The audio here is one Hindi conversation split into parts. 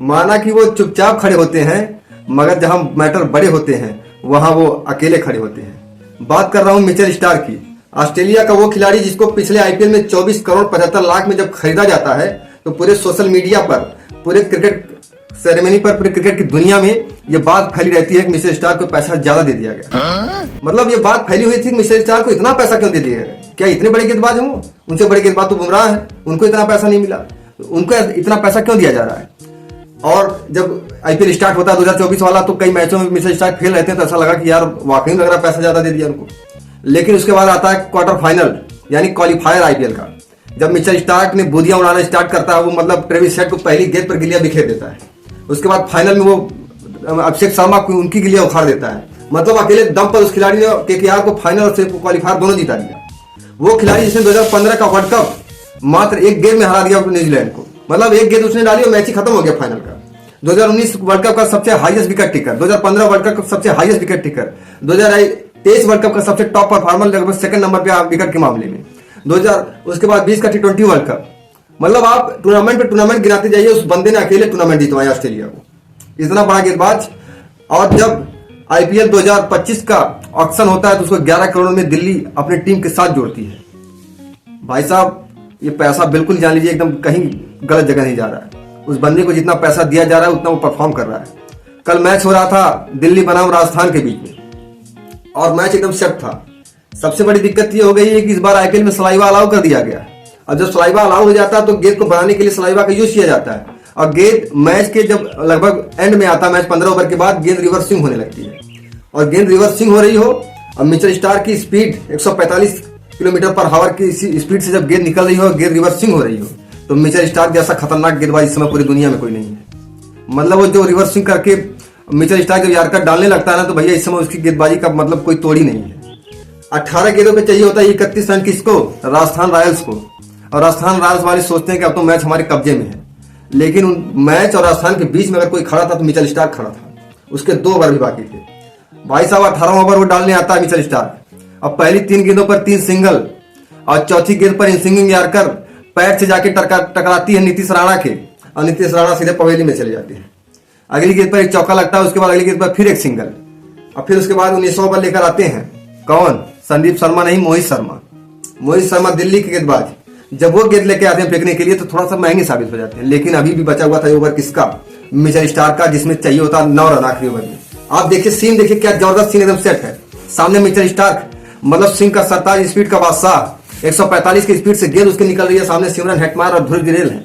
माना कि वो चुपचाप खड़े होते हैं, मगर जहां मैटर बड़े होते हैं वहां वो अकेले खड़े होते हैं। बात कर रहा हूं मिचेल स्टार्क की। ऑस्ट्रेलिया का वो खिलाड़ी जिसको पिछले आईपीएल में 24 करोड़ 75 लाख में जब खरीदा जाता है तो पूरे सोशल मीडिया पर, पूरे क्रिकेट सेरेमनी पर, पूरे क्रिकेट की दुनिया में ये बात फैली रहती है कि मिचेल स्टार्क को पैसा ज्यादा दे दिया गया। मतलब ये बात फैली हुई थी कि मिचेल स्टार्क को इतना पैसा क्यों दे दिया गया? क्या इतने बड़े गेंदबाज हों? उनसे बड़े गेंदबाज तो बुमराह है, उनको इतना पैसा नहीं मिला, उनको इतना पैसा क्यों दिया जा रहा है? और जब आईपीएल स्टार्ट होता है 2024 वाला, तो कई मैचों में मिचेल स्टार्क फेल रहते हैं, तो ऐसा लगा कि यार वाकई लग रहा पैसा ज्यादा दे दिया उनको। लेकिन उसके बाद आता है क्वार्टर फाइनल यानी क्वालिफायर आईपीएल का। जब मिचेल स्टार्क ने बूदियां उड़ाना स्टार्ट करता है, वो मतलब ट्रेविस हेड को पहली गेंद पर गिलिया बिखेर देता है। उसके बाद फाइनल में वो अभिषेक शर्मा को उनकी गिलिया उखाड़ देता है। मतलब अकेले दम पर उस खिलाड़ी ने केकेआर को फाइनल और क्वालिफायर दोनों जिता दिया। वो खिलाड़ी जिसने 2015 का वर्ल्ड कप मात्र एक गेंद में हरा दिया न्यूजीलैंड को। मतलब एक गेंद उसने डाली और मैच ही खत्म हो गया फाइनल का। 2019 वर्ल्ड कप का सबसे highest wicket taker, 2015 world cup का सबसे highest wicket taker, 2023 world cup का सबसे टॉप परफॉर्मर, लगभग सेकंड नंबर पे विकेट के मामले में, 2000 उसके बाद 20 का T20 वर्ल्ड कप। मतलब आप टूर्नामेंट पे टूर्नामेंट गिनाते जाइए, उस बंदे ने अकेले टूर्नामेंट जितवाया ऑस्ट्रेलिया को, इतना बड़ा गेंदबाज। और जब आईपीएल 2025 का ऑक्शन होता है तो उसको 11 करोड़ में दिल्ली अपनी टीम के साथ जोड़ती है। भाई साहब, ये पैसा बिल्कुल जान लीजिए एकदम कहीं गलत जगह नहीं जा रहा है। उस बंदे को जितना पैसा दिया जा रहा है उतना वो परफॉर्म कर रहा है। कल मैच हो रहा था दिल्ली बनाम राजस्थान के बीच में और मैच एकदम सेट था। सबसे बड़ी दिक्कत ये हो गई है कि इस बार आईपीएल में सलाइवा अलाउ कर दिया गया। और जब सलाइवा अलाउ हो जाता है तो गेंद को बढ़ाने के लिए सलाइवा का यूज किया जाता है, और गेंद मैच के जब लगभग एंड में आता है, मैच 15 ओवर के बाद, गेंद रिवर्स स्विंग होने लगती है। और गेंद रिवर्स स्विंग हो रही हो और मिचेल स्टार्क की स्पीड 145 किलोमीटर पर आवर की स्पीड से जब गेंद निकल रही हो, गेंद रिवर्स स्विंग हो रही हो, तो मिचेल स्टार्क जैसा खतरनाक गेंदबाज इस समय पूरी दुनिया में कोई नहीं है। मतलब वो जो रिवर्स स्विंग करके मिचेल स्टार्क जब यार्कर डालने लगता है ना, तो भैया इस समय उसकी गेंदबाजी का मतलब कोई तोड़ ही नहीं है। 18 गेंदों पे चाहिए होता है 31 रन किसको? राजस्थान रॉयल्स को। और राजस्थान रॉयल्स वाले सोचते हैं कि अब तो मैच हमारे कब्जे में है, लेकिन मैच और राजस्थान के बीच में अगर कोई खड़ा था तो मिचेल स्टार्क खड़ा था। उसके 2 ओवर भी बाकी थे। भाई साहब 18 ओवर वो डालने आता है मिचेल स्टार्क। अब पहली 3 गेंदों पर 3 सिंगल और चौथी गेंद पर इन स्विंगिंग यार्कर पैर से जाके टकराती है नीतीश राणा के, और नीतीश राणा सीधे पवेली में चले जाते हैं। अगली गेंद पर एक चौका लगता है, उसके बाद अगली गेंद पर फिर एक सिंगल, और फिर उसके बाद 19 ओवर लेकर आते हैं कौन? संदीप शर्मा नहीं, मोहित शर्मा। मोहित शर्मा दिल्ली के गेंदबाज जब वो गेंद लेके आते हैं फेंकने के लिए तो थोड़ा सा महंगे साबित हो जाते हैं। लेकिन अभी भी बचा हुआ था ओवर किसका? मिचेल स्टार्क का, जिसमें चाहिए होता 9 रन आखिरी ओवर में। आप देखिए सीन, देखिए क्या जबरदस्त सीन, एकदम सेट है। सामने मिचेल स्टार्क, मतलब सिंह का सरताज स्पीड का बादशाह, 145 की स्पीड से गेंद उसके निकल रही है। सामने सिमरन हेटमायर और ध्रुव गिरेल है।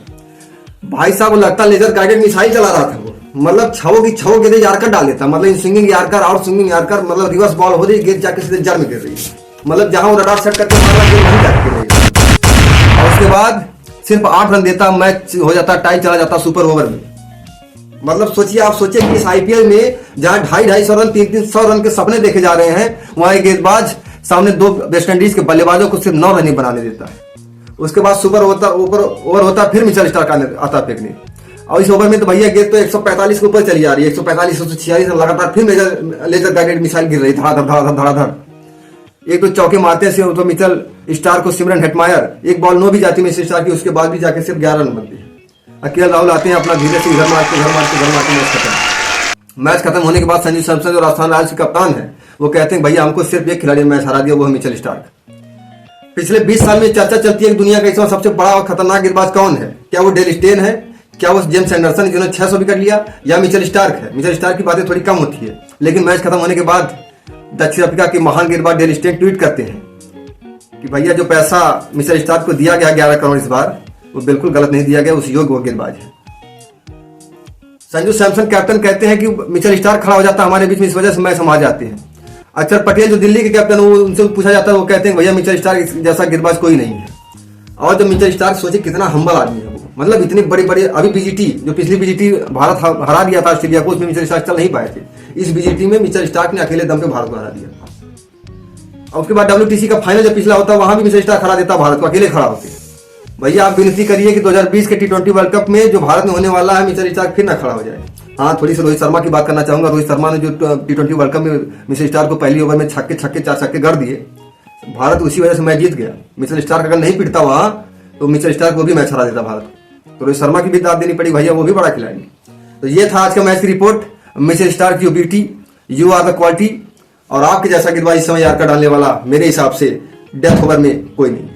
भाई साहब वो लगता लेजर गाइडेड मिसाइल चला रहा था वो। मतलब छवों की छवों गेंदें यार्कर डाल देता। मतलब इन swinging yorker, out swinging yorker, मतलब रिवर्स बॉल हो रही, गेंद जाके सीधे जड़ में गिर रही है। मतलब जहां वो रडार सेट करके मारना, गेंद वहीं जाके गिर रही है। और उसके बाद सिर्फ 8 रन देता, मैच हो जाता, टाई चला जाता सुपर ओवर में। मतलब सोचिए, आप सोचिए कि इस आईपीएल में जहां 250-250 रन, 300 रन के सपने देखे जा रहे हैं, वहां एक गेंदबाज सामने 2 वेस्ट इंडीज के बल्लेबाजों को सिर्फ 9 रन ही बनाने देता है। उसके बाद सुपर ओवर होता, फिर मिचेल स्टार्क आता फेंकने, और इस ओवर में तो भैया गेंद तो 145 के ऊपर चली जा रही है, 145 146 लगातार फिर लेजर गाइडेड मिसाइल गिर रही, धड़ाधड़। एक तो चौके मारते हैं तो मिचेल स्टार्क को सिमरन हेटमायर, एक बॉल नो भी जाती मिचेल स्टार्क की, उसके बाद भी जाके सिर्फ 11 रन बनती है। अकेला राहुल आते हैं, अपना धीरे से घर मारते मैच खत्म होने के बाद संजू सैमसन जो राजस्थान रॉयल्स के कप्तान है, वो कहते हैं भैया हमको सिर्फ एक खिलाड़ी ने मैच हरा दिया, वो है मिचेल स्टार्क। पिछले 20 साल में चर्चा चलती है कि दुनिया का इस समय सबसे बड़ा और खतरनाक गेंदबाज कौन है? क्या वो डेल स्टेन है? क्या वो जेम्स एंडरसन जिन्होंने 600 विकेट लिया? या मिचेल स्टार्क है? मिचेल स्टार्क की बातें थोड़ी कम होती है, लेकिन मैच खत्म होने के बाद दक्षिण अफ्रीका के महान गेंदबाज डेल स्टेन ट्वीट करते हैं कि भैया जो पैसा मिचेल स्टार्क को दिया गया 11 करोड़ इस बार, वो बिल्कुल गलत नहीं दिया गया, उस योग्य वो गेंदबाज है। संजू सैमसन कैप्टन कहते हैं कि मिचेल स्टार्क खड़ा हो जाता है हमारे बीच में, इस वजह से मैच हम आ जाते हैं। अक्षर पटेल जो दिल्ली के कैप्टन, वो उनसे पूछा जाता है, वो कहते हैं भैया मिचेल स्टार्क जैसा गेंदबाज कोई नहीं है। और जो मिचेल स्टार्क, सोचे कितना हम्बल आदमी है वो। मतलब इतने बड़े अभी बीजीटी, जो पिछली बीजीटी भारत हरा दिया था ऑस्ट्रेलिया को, उसमें मिचेल स्टार्क चल नहीं पाए थे। इस बीजीटी में मिचेल स्टार्क ने अकेले दम पे भारत को हरा दिया। और उसके बाद WTC का फाइनल जब पिछला होता है, वहां भी मिचेल स्टार्क हरा देता भारत को, अकेले खड़ा होते। भैया आप विनती करिए कि 2020 के T20 वर्ल्ड कप में जो भारत में होने वाला है, मिचेल स्टार्क फिर ना खड़ा हो जाए। हाँ, थोड़ी सी रोहित शर्मा की बात करना चाहूंगा। रोहित शर्मा ने जो T20 वर्ल्ड कप में मिचेल स्टार्क को पहली ओवर में 4 छक्के गढ़ दिए, भारत उसी वजह से मैच जीत गया। मिचेल स्टार्क अगर नहीं पिटता वहां तो मिचेल स्टार्क वो भी मैच हरा देता भारत को। तो रोहित शर्मा की भी दाद देनी पड़ी भैया, वो भी बड़ा खिलाड़ी। तो ये था आज का मैच की रिपोर्ट। मिचेल स्टार्क की beauty, you are the quality. और आपके जैसा गेंदबाजी समय यार का डालने वाला मेरे हिसाब से डेथ ओवर में कोई नहीं।